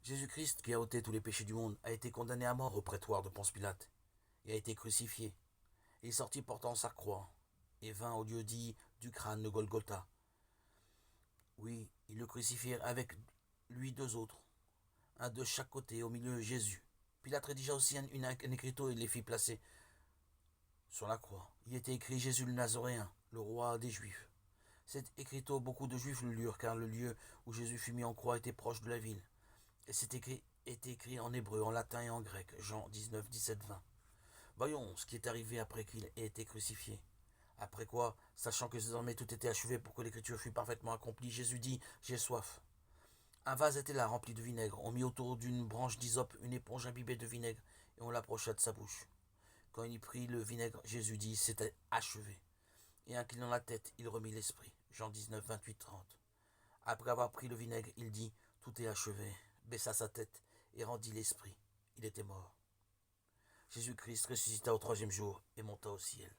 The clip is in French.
Jésus-Christ, qui a ôté tous les péchés du monde, a été condamné à mort au prétoire de Ponce Pilate et a été crucifié. Il sortit portant sa croix et vint au lieu dit du crâne de Golgotha. Oui, ils le crucifièrent avec lui deux autres, un de chaque côté, au milieu Jésus. Pilate rédigea aussi un écriteau et les fit placer sur la croix. Il était écrit Jésus le Nazoréen, le roi des Juifs. Cet écriteau, beaucoup de Juifs le lurent, car le lieu où Jésus fut mis en croix était proche de la ville. Et cet écrit était écrit en hébreu, en latin et en grec. Jean 19, 17, 20. Voyons ce qui est arrivé après qu'il ait été crucifié. Après quoi, sachant que désormais tout était achevé pour que l'écriture fût parfaitement accomplie, Jésus dit « J'ai soif ». Un vase était là rempli de vinaigre. On mit autour d'une branche d'hysope une éponge imbibée de vinaigre et on l'approcha de sa bouche. Quand il prit le vinaigre, Jésus dit « C'était achevé ». Et inclinant la tête, il remit l'esprit. Jean 19, 28, 30. Après avoir pris le vinaigre, il dit « Tout est achevé », baissa sa tête et rendit l'esprit. Il était mort. Jésus-Christ ressuscita au troisième jour et monta au ciel.